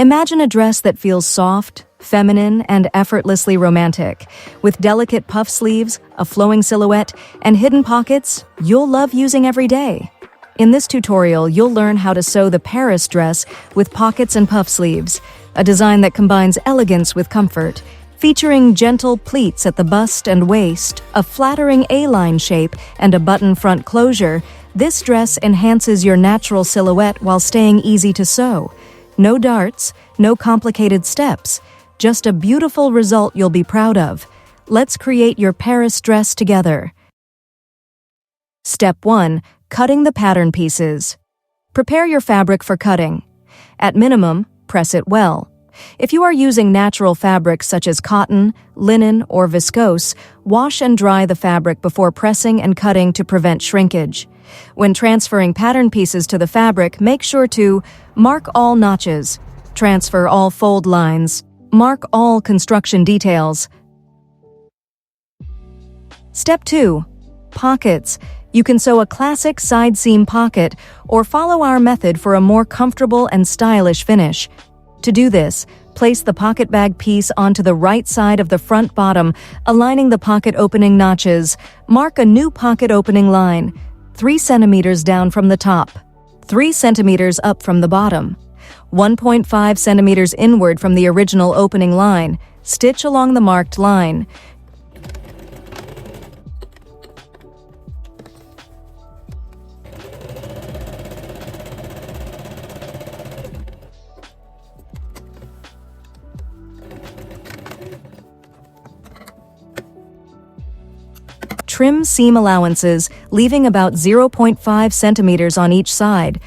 Imagine a dress that feels soft, feminine, and effortlessly romantic. With delicate puff sleeves, a flowing silhouette, and hidden pockets you'll love using every day. In this tutorial, you'll learn how to sew the Paris dress with pockets and puff sleeves, a design that combines elegance with comfort. Featuring gentle pleats at the bust and waist, a flattering A-line shape, and a button front closure, this dress enhances your natural silhouette while staying easy to sew. No darts, no complicated steps, just a beautiful result you'll be proud of. Let's create your Paris dress together. Step 1. Cutting the pattern pieces. Prepare your fabric for cutting. At minimum, press it well. If you are using natural fabrics such as cotton, linen, or viscose, wash and dry the fabric before pressing and cutting to prevent shrinkage. When transferring pattern pieces to the fabric, make sure to mark all notches, transfer all fold lines, mark all construction details. Step 2. Pockets. You can sew a classic side seam pocket or follow our method for a more comfortable and stylish finish. To do this, place the pocket bag piece onto the right side of the front bottom, aligning the pocket opening notches. Mark a new pocket opening line, 3 centimeters down from the top, 3 centimeters up from the bottom, 1.5 centimeters inward from the original opening line. Stitch along the marked line. Trim seam allowances, leaving about 0.5 centimeters on each side.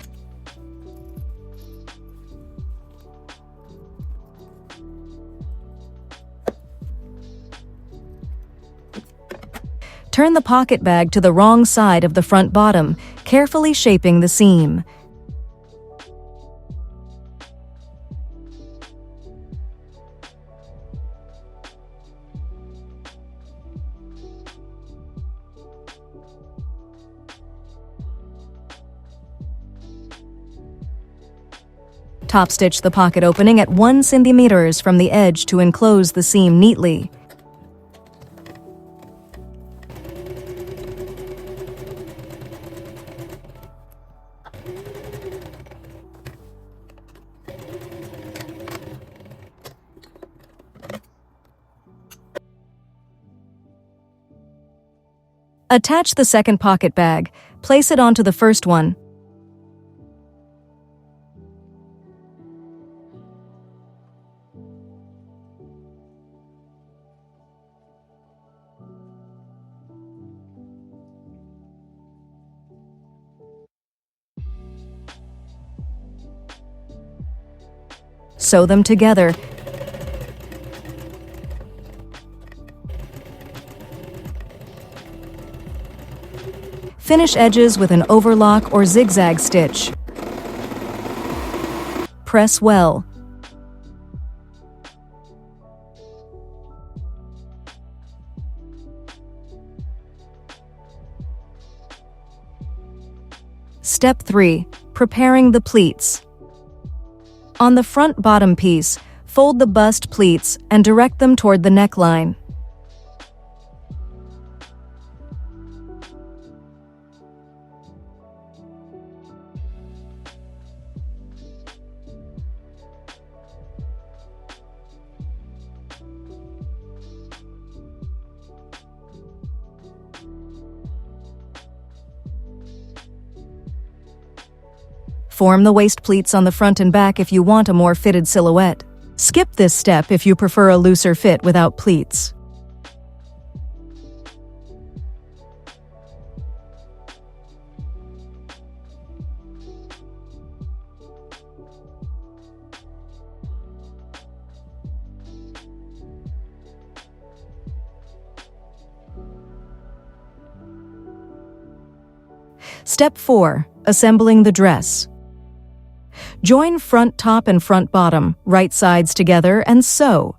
Turn the pocket bag to the wrong side of the front bottom, carefully shaping the seam. Top stitch the pocket opening at 1 centimeters from the edge to enclose the seam neatly. Attach the second pocket bag. Place it onto the first one. Sew them together. Finish edges with an overlock or zigzag stitch. Press well. Step 3. Preparing the pleats. On the front bottom piece, fold the bust pleats and direct them toward the neckline. Form the waist pleats on the front and back if you want a more fitted silhouette. Skip this step if you prefer a looser fit without pleats. Step 4. Assembling the dress. Join front top and front bottom, right sides together, and sew.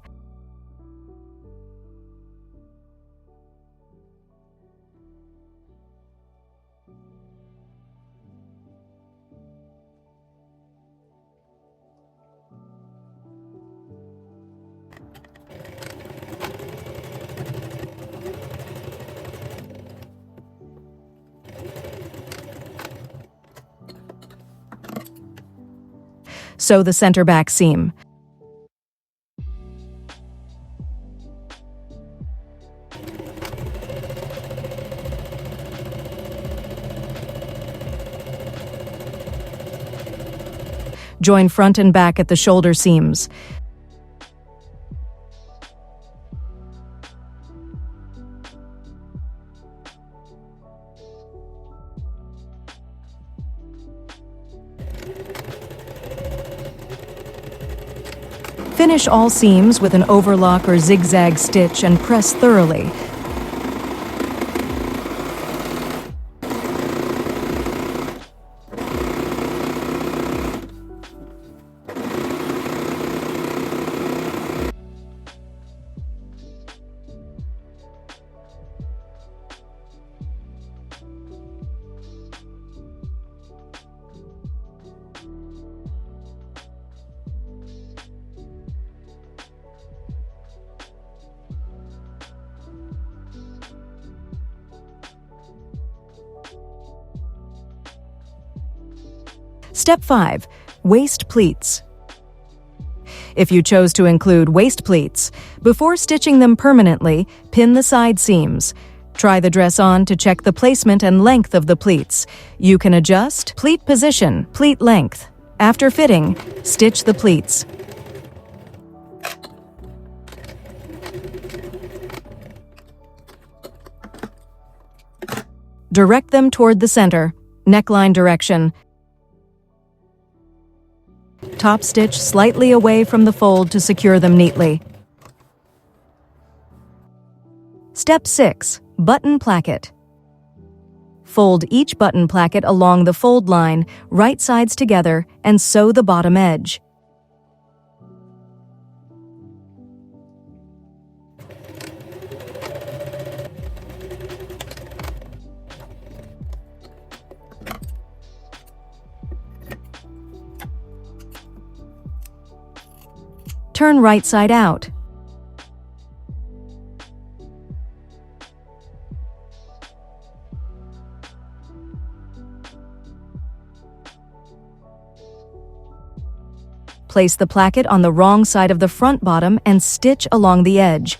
Sew the center back seam. Join front and back at the shoulder seams. Finish all seams with an overlock or zigzag stitch and press thoroughly. Step 5. Waist pleats. If you chose to include waist pleats, before stitching them permanently, pin the side seams. Try the dress on to check the placement and length of the pleats. You can adjust pleat position, pleat length. After fitting, stitch the pleats. Direct them toward the center, neckline direction. Top stitch slightly away from the fold to secure them neatly. Step 6. Button placket. Fold each button placket along the fold line, right sides together, and sew the bottom edge. Turn right side out. Place the placket on the wrong side of the front bottom and stitch along the edge.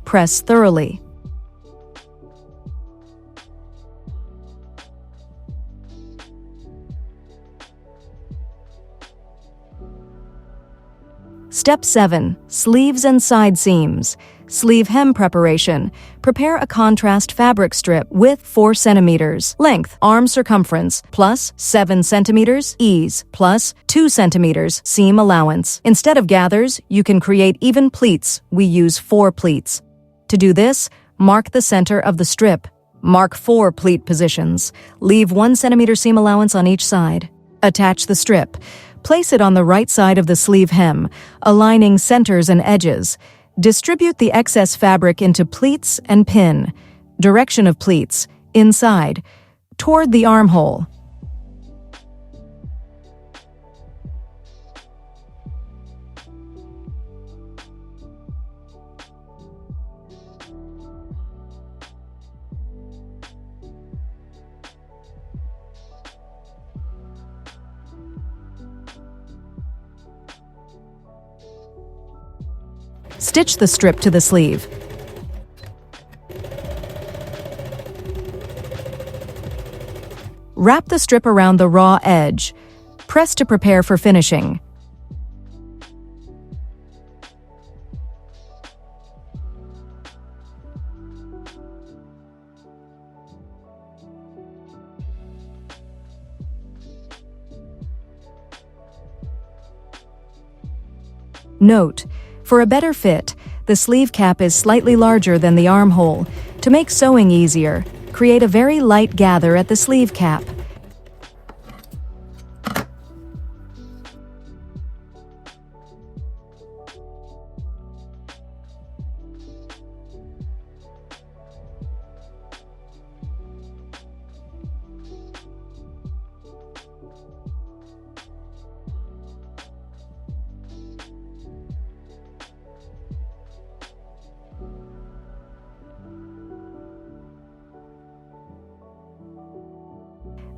Press thoroughly. Step 7. Sleeves and side seams. Sleeve hem preparation. Prepare a contrast fabric strip with 4 centimeters length, arm circumference, plus 7 centimeters ease, plus 2 centimeters seam allowance. Instead of gathers, you can create even pleats. We use 4 pleats. To do this, mark the center of the strip. Mark 4 pleat positions. Leave 1 centimeter seam allowance on each side. Attach the strip. Place it on the right side of the sleeve hem, aligning centers and edges. Distribute the excess fabric into pleats and pin. Direction of pleats, inside, toward the armhole. Stitch the strip to the sleeve. Wrap the strip around the raw edge. Press to prepare for finishing. Note: for a better fit, the sleeve cap is slightly larger than the armhole. To make sewing easier, create a very light gather at the sleeve cap.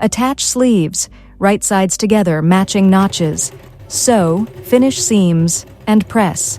Attach sleeves, right sides together, matching notches. Sew, finish seams, and press.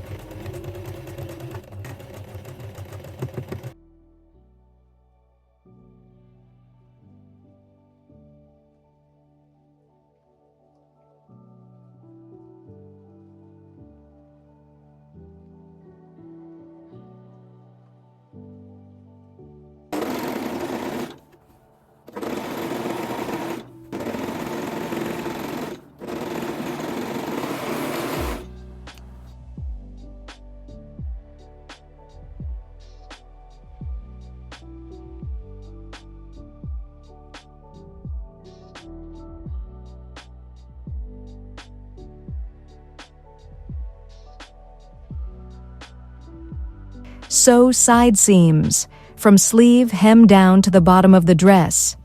Sew side seams, from sleeve hem down to the bottom of the dress.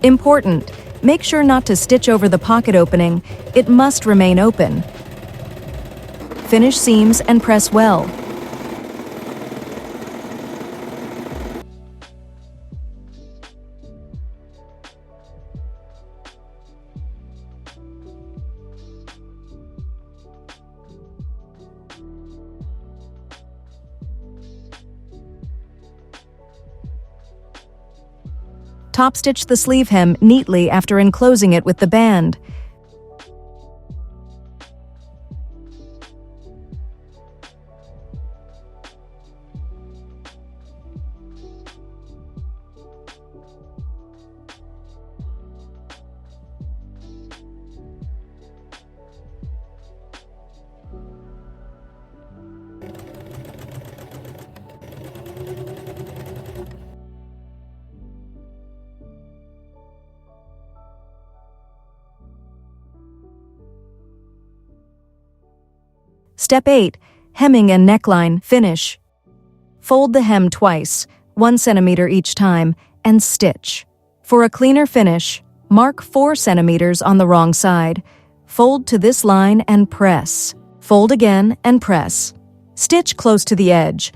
Important: make sure not to stitch over the pocket opening. It must remain open. Finish seams and press well. Top stitch the sleeve hem neatly after enclosing it with the band. Step 8. Hemming and neckline finish. Fold the hem twice, 1 centimeter each time, and stitch. For a cleaner finish, mark 4 centimeters on the wrong side. Fold to this line and press. Fold again and press. Stitch close to the edge.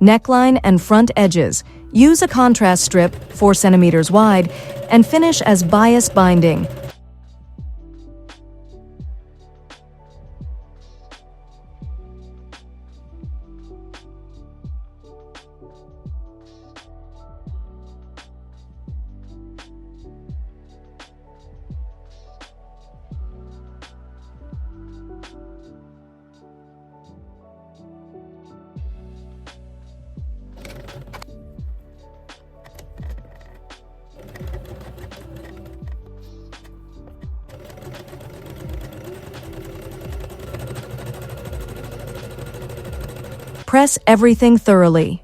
Neckline and front edges. Use a contrast strip, 4 centimeters wide, and finish as bias binding. Press everything thoroughly.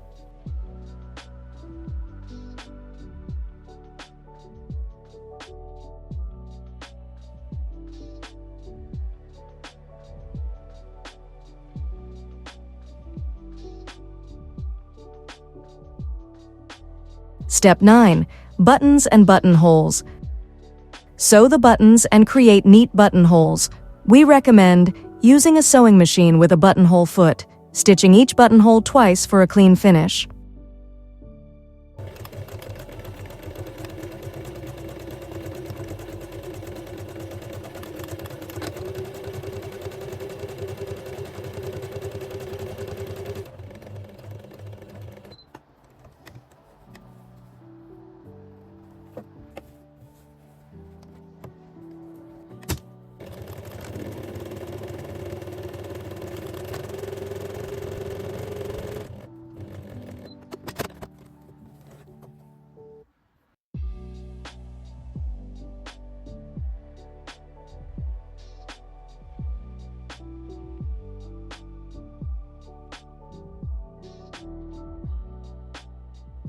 Step 9. Buttons and buttonholes. Sew the buttons and create neat buttonholes. We recommend using a sewing machine with a buttonhole foot, stitching each buttonhole twice for a clean finish.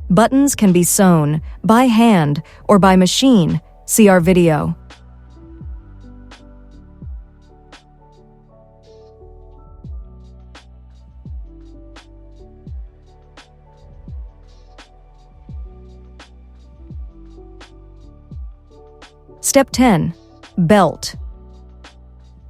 Buttons can be sewn, by hand, or by machine. See our video. Step 10. Belt.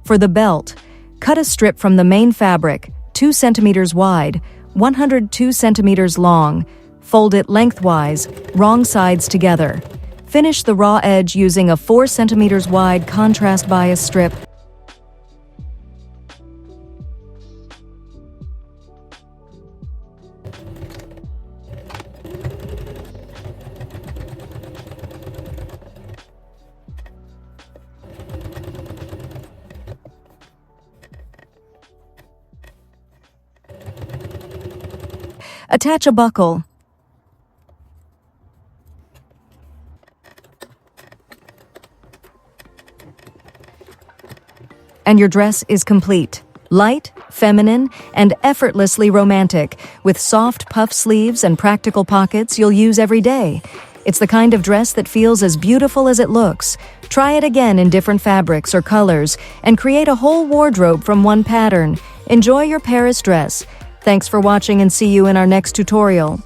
For the belt, cut a strip from the main fabric, 2 centimeters wide, 102 centimeters long. Fold it lengthwise, wrong sides together. Finish the raw edge using a 4 centimeters wide contrast bias strip. Attach a buckle. And your dress is complete. Light, feminine, and effortlessly romantic, with soft puff sleeves and practical pockets you'll use every day. It's the kind of dress that feels as beautiful as it looks. Try it again in different fabrics or colors, and create a whole wardrobe from one pattern. Enjoy your Paris dress. Thanks for watching, and see you in our next tutorial.